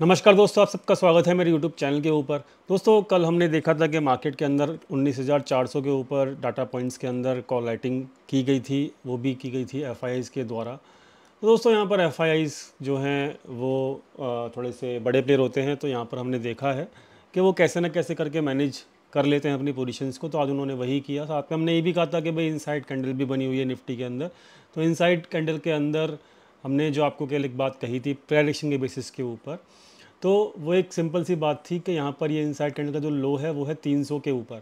नमस्कार दोस्तों, आप सबका स्वागत है मेरे यूट्यूब चैनल के ऊपर। दोस्तों, कल हमने देखा था कि मार्केट के अंदर 19,400 के ऊपर डाटा पॉइंट्स के अंदर कॉल राइटिंग की गई थी, वो भी की गई थी एफआईआईज़ के द्वारा। तो दोस्तों, यहाँ पर एफआईआईज़ जो हैं वो थोड़े से बड़े प्लेयर होते हैं, तो यहाँ पर हमने देखा है कि वो कैसे ना कैसे करके मैनेज कर लेते हैं अपनी पोजीशंस को। तो आज उन्होंने वही किया। साथ में हमने ये भी कहा था कि भाई इनसाइड कैंडल भी बनी हुई है निफ्टी के अंदर। तो इनसाइड कैंडल के अंदर हमने जो आपको कल एक बात कही थी प्रेडिक्शन के बेसिस के ऊपर, तो वो एक सिंपल सी बात थी कि यहाँ पर ये इनसाइड कैंडल का जो लो है वो है 300 के ऊपर।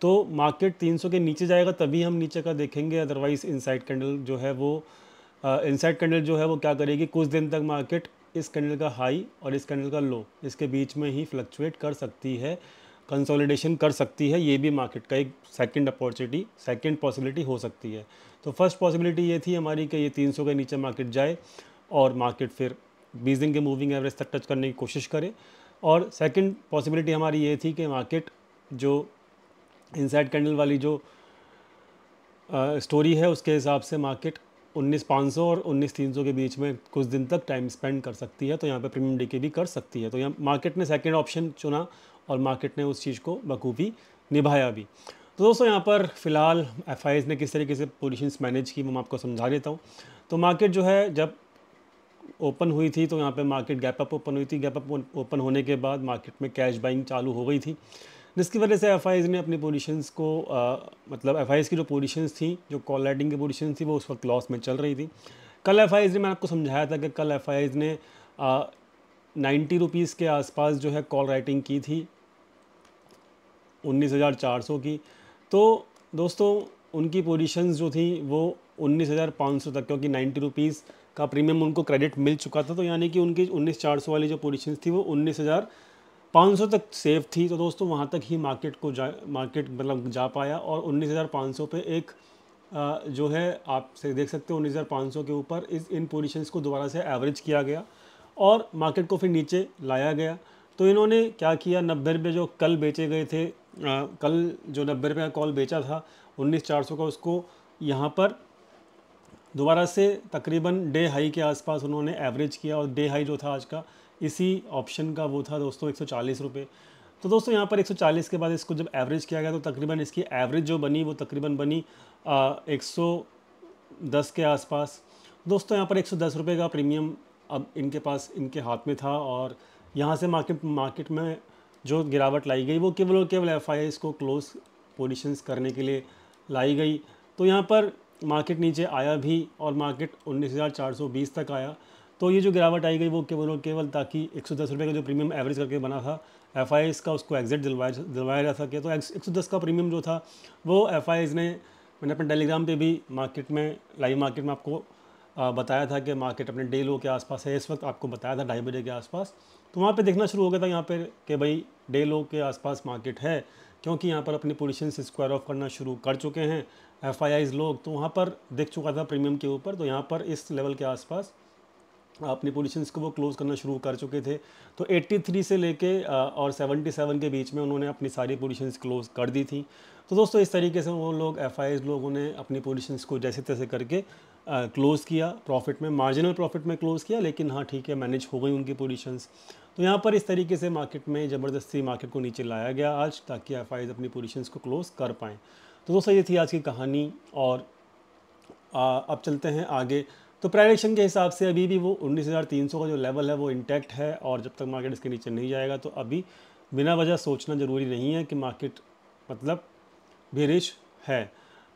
तो मार्केट 300 के नीचे जाएगा तभी हम नीचे का देखेंगे, अदरवाइज़ इनसाइड कैंडल जो है वो इनसाइड कैंडल जो है वो क्या करेगी, कुछ दिन तक मार्केट इस कैंडल का हाई और इस कैंडल का लो इसके बीच में ही फ्लक्चुएट कर सकती है, कंसोलिडेशन कर सकती है। ये भी मार्केट का एक सेकंड अपॉर्चुनिटी, सेकंड पॉसिबिलिटी हो सकती है। तो फर्स्ट पॉसिबिलिटी ये थी हमारी कि ये 300 के नीचे मार्केट जाए और मार्केट फिर 20 दिन के मूविंग एवरेज तक टच करने की कोशिश करे। और सेकंड पॉसिबिलिटी हमारी ये थी कि मार्केट जो इनसाइड कैंडल वाली जो स्टोरी है उसके हिसाब से मार्केट 19,500 और 19,300 के बीच में कुछ दिन तक टाइम स्पेंड कर सकती है। तो यहाँ पे प्रीमियम डीके भी कर सकती है। तो यहाँ मार्केट ने सेकंड ऑप्शन चुना और मार्केट ने उस चीज़ को बखूबी निभाया भी। तो दोस्तों, यहाँ पर फ़िलहाल एफआईआईज़ ने किस तरीके से पोजीशंस मैनेज की वो मैं आपको समझा देता हूँ। तो मार्केट जो है जब ओपन हुई थी तो यहाँ पे मार्केट गैप अप ओपन हुई थी। गैप अप ओपन होने के बाद मार्केट में कैश बाइंग चालू हो गई थी, जिसकी वजह से एफआईआईज़ ने अपनी पोजीशंस को मतलब एफआईआईज़ की जो पोजीशंस थी, जो कॉल राइटिंग की पोजीशंस थी, वो उस वक्त लॉस में चल रही थी। कल एफआईआईज़ ने, मैंने आपको समझाया था कि कल एफआईआईज़ ने 90 रुपीज़ के आसपास जो है कॉल राइटिंग की थी 19,400 की। तो दोस्तों, उनकी पोजीशंस जो थी वो 19,500 तक, क्योंकि 90 रुपीज़ का प्रीमियम उनको क्रेडिट मिल चुका था। तो यानी कि उनकी 19,400 वाली जो पोजीशंस थी वो 19,500 तक सेफ थी। तो दोस्तों, वहाँ तक ही मार्केट मतलब जा पाया और 19,500 पे एक जो है आप से देख सकते हो 19,500 के ऊपर इन पोजीशंस को दोबारा से एवरेज किया गया और मार्केट को फिर नीचे लाया गया। तो इन्होंने क्या किया, 90 रुपये जो कल बेचे गए थे, कल जो 90 रुपये का कॉल बेचा था 19,400 का, उसको यहाँ पर दोबारा से तकरीबन डे हाई के आसपास उन्होंने एवरेज किया और डे हाई जो था आज का इसी ऑप्शन का वो था दोस्तों 140 रुपये। तो दोस्तों, यहाँ पर 140 के बाद इसको जब एवरेज किया गया तो तकरीबन इसकी एवरेज जो बनी वो तकरीबन बनी 110 के आसपास। दोस्तों, यहाँ पर 110 रुपये का प्रीमियम अब इनके पास, इनके हाथ में था और यहाँ से मार्केट में जो गिरावट लाई गई वो केवल और केवल एफआईआईज़ को क्लोज पोजीशंस करने के लिए लाई गई। तो यहाँ पर मार्केट नीचे आया भी और मार्केट 19,420 तक आया। तो ये जो गिरावट आई गई वो केवल और केवल ताकि 110 रुपये का जो प्रीमियम एवरेज करके बना था एफआईआईज़ का, उसको एग्जिट दिलवाया जा सके। तो 110 का प्रीमियम जो था वो एफआईआईज़ ने, मैंने अपने टेलीग्राम पे भी मार्केट में, लाइव मार्केट में आपको बताया था कि मार्केट अपने डे लो के आसपास है। इस वक्त आपको बताया था 2:30 बजे के आसपास। तो वहाँ पे देखना शुरू हो गया था यहाँ पे कि भाई डे लो के आसपास मार्केट है, क्योंकि यहाँ पर अपनी पोजीशन से स्क्वायर ऑफ करना शुरू कर चुके हैं एफआईआईज़ लोग। तो वहाँ पर दिख चुका था प्रीमियम के ऊपर। तो यहाँ पर इस लेवल के आसपास अपनी पोजीशंस को वो क्लोज़ करना शुरू कर चुके थे। तो 83 से लेके और 77 के बीच में उन्होंने अपनी सारी पोजीशंस क्लोज़ कर दी थी। तो दोस्तों, इस तरीके से वो लोग एफआईआईज़ लोगों ने अपनी पोजीशंस को जैसे तैसे करके क्लोज़ किया, प्रॉफिट में, मार्जिनल प्रॉफिट में क्लोज़ किया, लेकिन हाँ ठीक है, मैनेज हो गई उनकी पोजीशंस। तो यहाँ पर इस तरीके से मार्केट में ज़बरदस्ती मार्केट को नीचे लाया गया आज, ताकि एफआईआईज़ अपनी पोजीशंस को क्लोज़ कर पाएँ। तो दोस्तों, ये थी आज की कहानी और अब चलते हैं आगे। तो प्राइडिक्शन के हिसाब से अभी भी वो 19,300 का जो लेवल है वो इंटैक्ट है और जब तक मार्केट इसके नीचे नहीं जाएगा तो अभी बिना वजह सोचना ज़रूरी नहीं है कि मार्केट मतलब बेरिश है।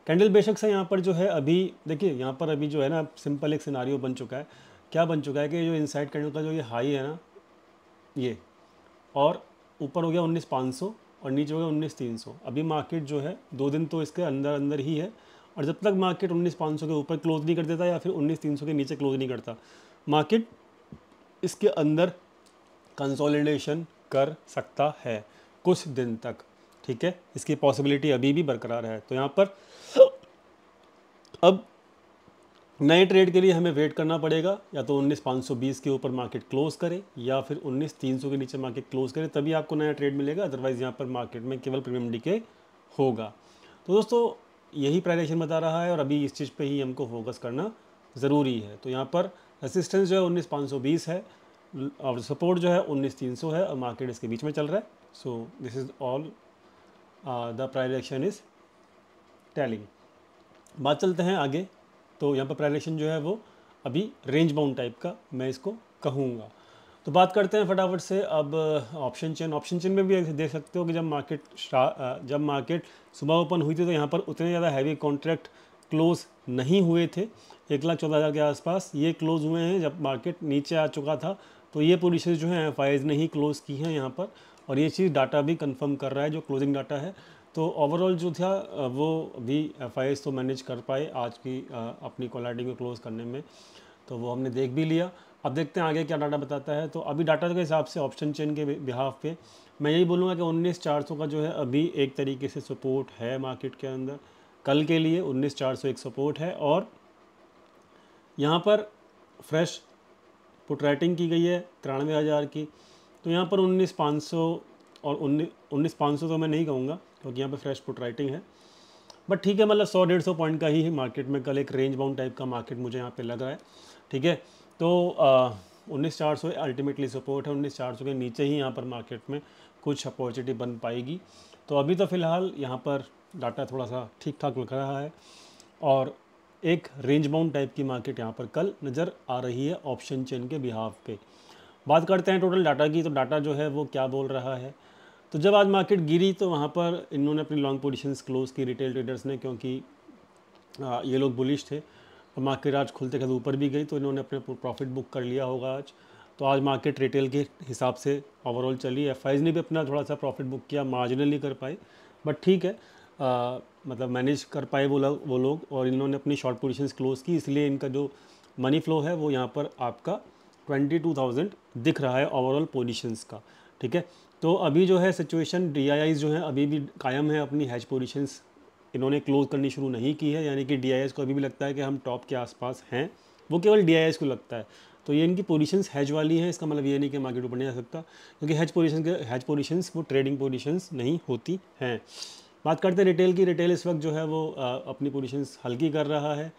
कैंडल बेशक से यहाँ पर जो है अभी देखिए, यहाँ पर अभी जो है ना सिंपल एक सिनारियो बन चुका है। क्या बन चुका है कि जो इनसाइड कैंडल का जो ये हाई है ना, ये और ऊपर हो गया 19,500 और नीचे हो गया 19,300। अभी मार्केट जो है 2 दिन तो इसके अंदर अंदर ही है और जब तक मार्केट 19,500 के ऊपर क्लोज नहीं कर देता या फिर 19,300 के नीचे क्लोज नहीं करता, मार्केट इसके अंदर कंसोलिडेशन कर सकता है कुछ दिन तक। ठीक है, इसकी पॉसिबिलिटी अभी भी बरकरार है। तो यहाँ पर अब नए ट्रेड के लिए हमें वेट करना पड़ेगा, या तो 19,520 के ऊपर मार्केट क्लोज करे या फिर 19,300 के नीचे मार्केट क्लोज करे, तभी आपको नया ट्रेड मिलेगा। अदरवाइज़ यहाँ पर मार्केट में केवल प्रीमियम डीके होगा। तो दोस्तों, यही प्राइडिक्शन बता रहा है और अभी इस चीज़ पे ही हमको फोकस करना ज़रूरी है। तो यहाँ पर रेसिस्टेंस जो है 19,520 है, और सपोर्ट जो है 19,300 है और मार्केट इसके बीच में चल रहा है। So this is all the price action is telling. बात चलते हैं आगे। तो यहाँ पर प्राइस एक्शन जो है वो अभी रेंज बाउंड टाइप का मैं इसको कहूँगा। तो बात करते हैं फटाफट से अब ऑप्शन चेन में भी देख सकते हो कि जब मार्केट सुबह ओपन हुई थी तो यहाँ पर उतने ज़्यादा हैवी कॉन्ट्रैक्ट क्लोज नहीं हुए थे। 1,14,000 के आसपास ये क्लोज हुए हैं। जब मार्केट नीचे आ चुका था तो ये पोजीशन जो है एफआईज ने ही क्लोज़ की हैं यहाँ पर, और ये चीज़ डाटा भी कंफर्म कर रहा है जो क्लोजिंग डाटा है। तो ओवरऑल जो था वो भी एफआईज तो मैनेज कर पाए आज की अपनी कोलैटिंग को क्लोज़ करने में, तो वो हमने देख भी लिया। अब देखते हैं आगे क्या डाटा बताता है। तो अभी डाटा के हिसाब से ऑप्शन चेन के बिहाफ पे मैं यही बोलूँगा कि 19,400 का जो है अभी एक तरीके से सपोर्ट है मार्केट के अंदर। कल के लिए 19,400 एक सपोर्ट है, और यहाँ पर फ्रेश पुट राइटिंग की गई है 93,000 की। तो यहाँ पर 19,500 और 19,500 तो मैं नहीं कहूँगा क्योंकि यहाँ पर फ्रेश पुट राइटिंग है, बट ठीक है, मतलब 100-150 पॉइंट का ही मार्केट में कल एक रेंज बाउंड टाइप का मार्केट मुझे यहाँ पे लग रहा है। ठीक है, तो 19,400 अल्टीमेटली सपोर्ट है। 19,400 के नीचे ही यहाँ पर मार्केट में कुछ अपॉर्चुनिटी बन पाएगी। तो अभी तो फ़िलहाल यहाँ पर डाटा थोड़ा सा ठीक ठाक लग रहा है, और एक रेंज बाउंड टाइप की मार्केट यहाँ पर कल नज़र आ रही है ऑप्शन चेन के बिहाफ पे। बात करते हैं टोटल डाटा की। तो डाटा जो है वो क्या बोल रहा है। तो जब आज मार्केट गिरी तो वहाँ पर इन्होंने अपनी लॉन्ग पोजीशंस क्लोज़ की रिटेल ट्रेडर्स ने, क्योंकि ये लोग बुलिश थे और मार्केट आज खुलते खुलते ऊपर भी गई तो इन्होंने अपने प्रॉफिट बुक कर लिया होगा आज। तो आज मार्केट रिटेल के हिसाब से ओवरऑल चली। एफआईज ने भी अपना थोड़ा सा प्रॉफिट बुक किया, मार्जिनली कर पाए, बट ठीक है, मतलब मैनेज कर पाए वो लोग, और इन्होंने अपनी शॉर्ट पोजीशंस क्लोज़ की, इसलिए इनका जो मनी फ्लो है वो यहाँ पर आपका 22,000 दिख रहा है ओवरऑल पोजीशंस का। ठीक है, तो अभी जो है सिचुएशन डीआईआईज जो है अभी भी कायम है अपनी हैज पोजीशंस, इन्होंने क्लोज़ करनी शुरू नहीं की है, यानी कि डीआईआईज को अभी भी लगता है कि हम टॉप के आसपास हैं, वो केवल डीआईआईज को लगता है। तो ये इनकी पोजीशंस हैज वाली हैं, इसका मतलब ये नहीं कि मार्केट ऊपर नहीं आ सकता, क्योंकि हैज पोजीशंस वो ट्रेडिंग पोजीशंस नहीं होती हैं। बात करते हैं रिटेल की। रिटेल इस वक्त जो है वो अपनी पोजीशंस हल्की कर रहा है,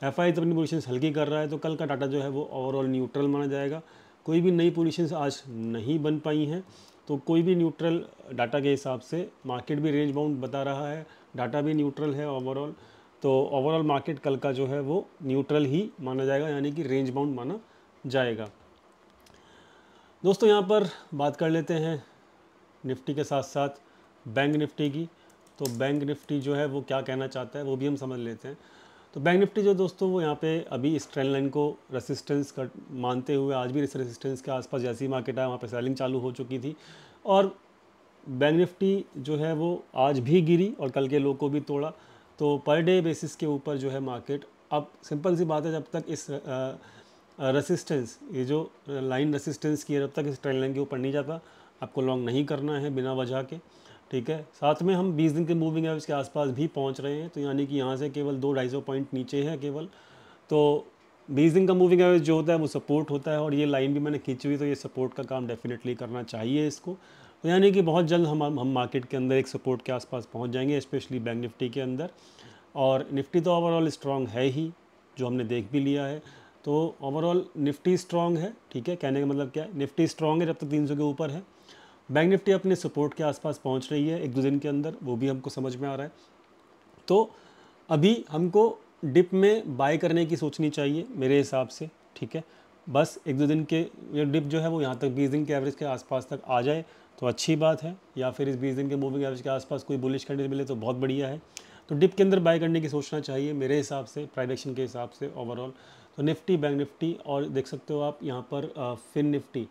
एफआई तो अपनी पोजीशंस हल्की कर रहा है। तो कल का डाटा जो है वो ओवरऑल न्यूट्रल माना जाएगा। कोई भी नई पोजीशंस आज नहीं बन पाई हैं, तो कोई भी न्यूट्रल डाटा के हिसाब से मार्केट भी रेंज बाउंड बता रहा है, डाटा भी न्यूट्रल है ओवरऑल। तो ओवरऑल मार्केट कल का जो है वो न्यूट्रल ही माना जाएगा, यानी कि रेंज बाउंड माना जाएगा। दोस्तों यहाँ पर बात कर लेते हैं निफ्टी के साथ साथ बैंक निफ्टी की। तो बैंक निफ्टी जो है वो क्या कहना चाहता है वो भी हम समझ लेते हैं। तो बैंक निफ्टी जो दोस्तों वो यहाँ पे अभी इस ट्रेंड लाइन को रेसिस्टेंस कर मानते हुए आज भी इस रेसिस्टेंस के आसपास जैसे ही मार्केट आया वहाँ पे सेलिंग चालू हो चुकी थी, और बैंक निफ्टी जो है वो आज भी गिरी और कल के लो को भी तोड़ा। तो पर डे बेसिस के ऊपर जो है मार्केट, अब सिंपल सी बात है, जब तक इस रेसिस्टेंस, ये जो लाइन रेसिस्टेंस की है, जब तक इस ट्रेंड लाइन के ऊपर नहीं जाता आपको लॉन्ग नहीं करना है बिना वजह के। ठीक है, साथ में हम 20 दिन के मूविंग एवरेज के आसपास भी पहुंच रहे हैं, तो यानी कि यहाँ से केवल 200-250 पॉइंट नीचे है केवल। तो 20 दिन का मूविंग एवरेज जो होता है वो सपोर्ट होता है, और ये लाइन भी मैंने खींची हुई, तो ये सपोर्ट का काम डेफिनेटली करना चाहिए इसको। तो यानी कि बहुत जल्द हम मार्केट के अंदर एक सपोर्ट के आसपास पहुँच जाएंगे, स्पेशली बैंक निफ्टी के अंदर। और निफ्टी तो ओवरऑल स्ट्रॉन्ग है ही, जो हमने देख भी लिया है। तो ओवरऑल निफ्टी स्ट्रॉन्ग है। ठीक है, कहने का मतलब क्या है, निफ्टी स्ट्रॉन्ग है जब तक 300 के ऊपर है। बैंक निफ्टी अपने सपोर्ट के आसपास पहुंच रही है 1-2 दिन के अंदर, वो भी हमको समझ में आ रहा है। तो अभी हमको डिप में बाय करने की सोचनी चाहिए मेरे हिसाब से। ठीक है, बस 1-2 दिन के ये डिप जो है वो यहाँ तक 20 दिन के एवरेज के आसपास तक आ जाए तो अच्छी बात है, या फिर इस 20 दिन के मूविंग एवरेज के आसपास कोई बुलिश कैंडल मिले तो बहुत बढ़िया है। तो डिप के अंदर बाय करने की सोचना चाहिए मेरे हिसाब से, प्राइस एक्शन के हिसाब से ओवरऑल। तो निफ्टी, बैंक निफ्टी, और देख सकते हो आप यहाँ पर फिन निफ्टी,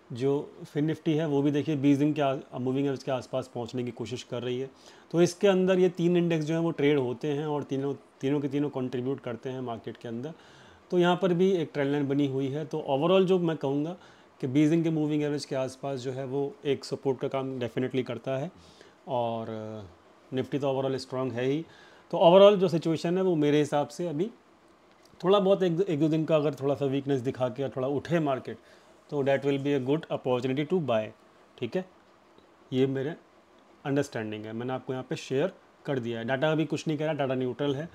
जो फिन निफ्टी है वो भी देखिए 20 दिन के मूविंग एवरेज के आसपास पहुंचने की कोशिश कर रही है। तो इसके अंदर ये 3 इंडेक्स जो हैं वो ट्रेड होते हैं, और तीनों के तीनों कंट्रीब्यूट करते हैं मार्केट के अंदर। तो यहाँ पर भी एक ट्रेंड लाइन बनी हुई है। तो ओवरऑल जो मैं कहूँगा कि 20 दिन के मूविंग एवरेज के आसपास जो है वो एक सपोर्ट का काम डेफिनेटली करता है, और निफ्टी तो ओवरऑल स्ट्रॉन्ग है ही। तो ओवरऑल जो सिचुएशन है वो मेरे हिसाब से अभी थोड़ा बहुत एक दो दिन का अगर थोड़ा सा वीकनेस दिखा के थोड़ा उठे मार्केट, तो that will be a good opportunity to buy. ठीक है, ये मेरे अंडरस्टैंडिंग है, मैंने आपको यहाँ पे शेयर कर दिया है। डाटा अभी कुछ नहीं कह रहा, डाटा न्यूट्रल है।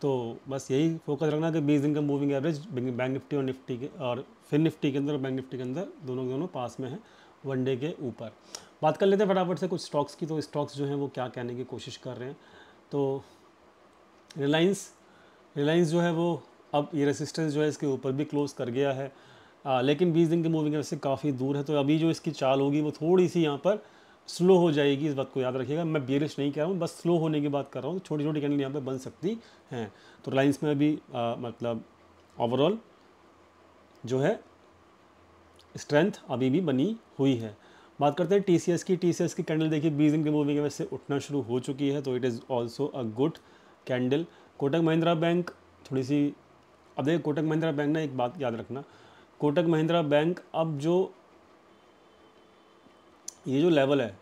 तो बस यही फोकस रखना कि 20 दिन का मूविंग एवरेज बैंक निफ्टी और निफ्टी के और फिर निफ्टी के अंदर और बैंक निफ्टी के अंदर दोनों पास में है वन डे के ऊपर। बात कर लेते हैं फटाफट से कुछ स्टॉक्स की। तो स्टॉक्स जो हैं वो क्या कहने की कोशिश कर रहे हैं। तो रिलायंस जो है वो अब ये रेसिस्टेंस जो है इसके ऊपर भी क्लोज कर गया है, लेकिन 20 दिन के मूविंग एवरेज से काफ़ी दूर है। तो अभी जो इसकी चाल होगी वो थोड़ी सी यहाँ पर स्लो हो जाएगी, इस बात को याद रखिएगा। मैं बेरिश नहीं कह रहा हूँ, बस स्लो होने की बात कर रहा हूँ। छोटी छोटी कैंडल यहाँ पे बन सकती हैं। तो रिलायंस में अभी मतलब ओवरऑल जो है स्ट्रेंथ अभी भी बनी हुई है। बात करते हैं टीसीएस की। टीसीएस की कैंडल देखिए 20 दिन के मूविंग एवरेज से उठना शुरू हो चुकी है, तो it is also a good candle. Kotak Mahindra bank थोड़ी सी, अब देखिए कोटक महिंद्रा बैंक ना, एक बात याद रखना, कोटक महिंद्रा बैंक अब जो ये जो लेवल है,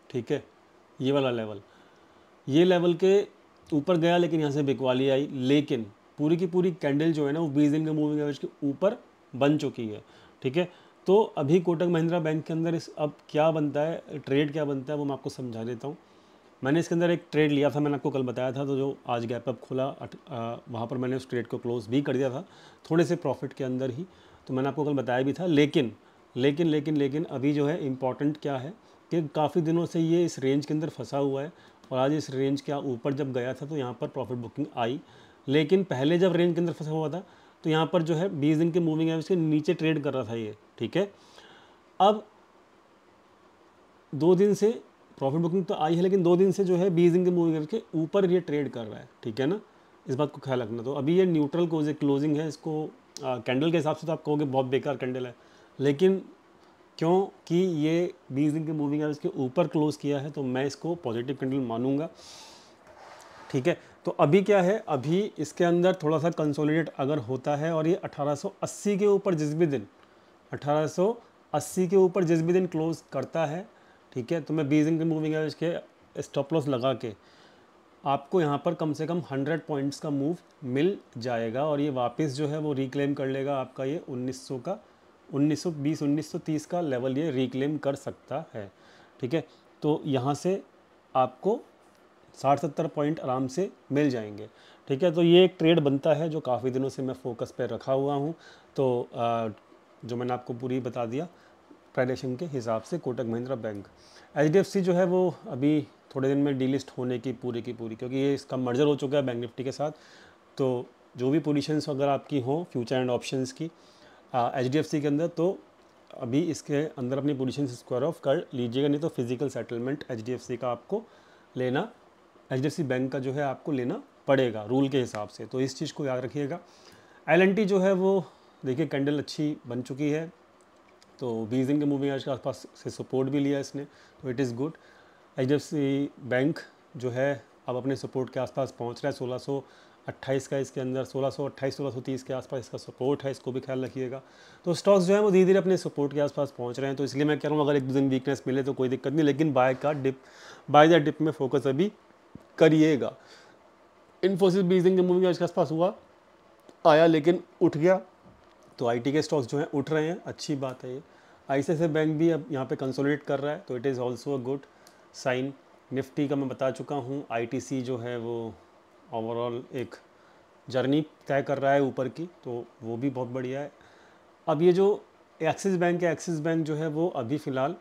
ठीक है, ये वाला लेवल, ये लेवल के ऊपर गया, लेकिन यहाँ से बिकवाली आई, लेकिन पूरी की पूरी कैंडल जो है ना वो 20 दिन के मूविंग एवरेज के ऊपर बन चुकी है, ठीक है। तो अभी कोटक महिंद्रा बैंक के अंदर इस अब क्या बनता है, ट्रेड क्या बनता है, वो मैं आपको समझा देता हूँ। मैंने इसके अंदर एक ट्रेड लिया था, मैंने आपको कल बताया था। तो जो आज गैप अप खुला वहाँ पर मैंने उस ट्रेड को क्लोज भी कर दिया था, थोड़े से प्रॉफिट के अंदर ही। तो मैंने आपको कल बताया भी था। लेकिन लेकिन लेकिन लेकिन अभी जो है इम्पॉर्टेंट क्या है कि काफ़ी दिनों से ये इस रेंज के अंदर फंसा हुआ है, और आज इस रेंज के ऊपर जब गया था तो यहाँ पर प्रॉफिट बुकिंग आई। लेकिन पहले जब रेंज के अंदर फंसा हुआ था तो यहाँ पर जो है 20 दिन के मूविंग एवरेज के नीचे ट्रेड कर रहा था ये, ठीक है। अब 2 दिन से प्रॉफिट बुकिंग तो आई है, लेकिन 2 दिन से जो है 20 दिन के मूविंग एवरेज के ऊपर ये ट्रेड कर रहा है, ठीक है ना, इस बात को ख्याल रखना। तो अभी ये न्यूट्रल क्लोजिंग है। इसको कैंडल के हिसाब से तो आप कहोगे बहुत बेकार कैंडल है, लेकिन क्योंकि ये 20 दिन के मूविंग एवरेज के ऊपर क्लोज किया है तो मैं इसको पॉजिटिव कैंडल मानूंगा, ठीक है। तो अभी क्या है, अभी इसके अंदर थोड़ा सा कंसोलिडेट अगर होता है और ये 1880 के ऊपर जिस भी दिन 1880 के ऊपर जिस भी दिन क्लोज करता है, ठीक है, तो मैं 20 दिन के मूविंग एवरेज के स्टॉप लॉस लगा के आपको यहाँ पर कम से कम 100 पॉइंट्स का मूव मिल जाएगा, और ये वापस जो है वो रिक्लेम कर लेगा आपका ये 1900 का 1920 1930 का लेवल ये रिक्लेम कर सकता है, ठीक है। तो यहाँ से आपको 60-70 पॉइंट आराम से मिल जाएंगे, ठीक है। तो ये एक ट्रेड बनता है जो काफ़ी दिनों से मैं फोकस पे रखा हुआ हूँ। तो जो मैंने आपको पूरी बता दिया ट्रेडिशन के हिसाब से। कोटक महिंद्रा बैंक, एचडीएफसी जो है वो अभी थोड़े दिन में डीलिस्ट होने की पूरी, क्योंकि ये इसका मर्जर हो चुका है बैंक निफ्टी के साथ। तो जो भी पोजीशंस अगर आपकी हों फ्यूचर एंड ऑप्शंस की एचडीएफसी के अंदर, तो अभी इसके अंदर अपनी पोजीशन स्क्वायर ऑफ कर लीजिएगा, नहीं तो फिजिकल सेटलमेंट एचडीएफसी का आपको लेना, एचडीएफसी बैंक का जो है आपको लेना पड़ेगा रूल के हिसाब से। तो इस चीज़ को याद रखिएगा। एलएनटी जो है वो देखिए कैंडल अच्छी बन चुकी है, तो 20 दिन के मूविंग एवरेज के आसपास से सपोर्ट भी लिया इसने, तो it is good. HDFC bank जो है अब अपने सपोर्ट के आसपास पहुंच रहा है, 1628 का इसके अंदर 1628 1630 के आसपास इसका सपोर्ट है, इसको भी ख्याल रखिएगा। तो स्टॉक्स जो है वो धीरे धीरे अपने सपोर्ट के आसपास पहुंच रहे हैं, तो इसलिए मैं कह रहा हूँ अगर एक दो दिन वीकनेस मिले तो कोई दिक्कत नहीं, लेकिन बाय द डिप में फोकस अभी करिएगा। इन्फोसिस 20 दिन के मूविंग एवरेज के आसपास हुआ आया, लेकिन उठ गया। तो आईटी के स्टॉक्स जो हैं उठ रहे हैं, अच्छी बात है ये। आईसीआईसीआई बैंक भी अब यहाँ पे कंसोलिडेट कर रहा है, तो it is also a good sign. Nifty का मैं बता चुका हूँ। आईटीसी जो है वो ओवरऑल एक जर्नी तय कर रहा है ऊपर की, तो वो भी बहुत बढ़िया है। अब ये जो एक्सिस बैंक है, एक्सिस बैंक जो है वो अभी फ़िलहाल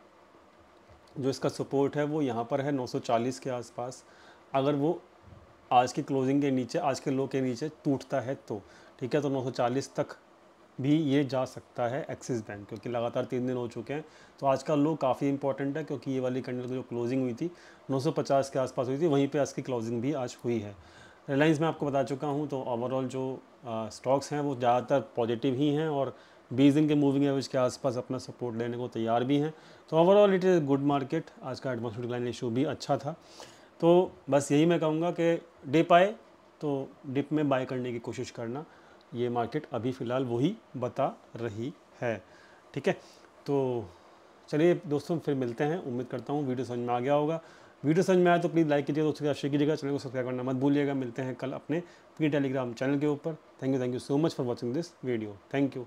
जो इसका सपोर्ट है वो यहाँ पर है 940 के आसपास। अगर वो आज की क्लोजिंग के नीचे, आज के लो के नीचे टूटता है तो ठीक है, तो 940 तक भी ये जा सकता है एक्सिस बैंक, क्योंकि लगातार 3 दिन हो चुके हैं। तो आज का लो काफ़ी इंपॉर्टेंट है, क्योंकि ये वाली कैंडल की जो क्लोजिंग हुई थी 950 के आसपास हुई थी, वहीं पे आज की क्लोजिंग भी आज हुई है। रिलायंस मैं आपको बता चुका हूँ। तो ओवरऑल जो स्टॉक्स हैं वो ज़्यादातर पॉजिटिव ही हैं, और 20 दिन के मूविंग एवरेज के आसपास अपना सपोर्ट लेने को तैयार भी हैं। तो overall it is good market. आज का एडवांस डिक्लाइन इशू भी अच्छा था। तो बस यही मैं कहूँगा कि डिप आए तो डिप में बाय करने की कोशिश करना, ये मार्केट अभी फ़िलहाल वही बता रही है, ठीक है। तो चलिए दोस्तों, फिर मिलते हैं। उम्मीद करता हूँ वीडियो समझ में आ गया होगा। वीडियो समझ में आया तो प्लीज़ लाइक कीजिएगा, दोस्तों के साथ शेयर कीजिएगा, चैनल को सब्सक्राइब करना मत भूलिएगा। मिलते हैं कल अपने फ्री टेलीग्राम चैनल के ऊपर। Thank you so much for watching this video. Thank you.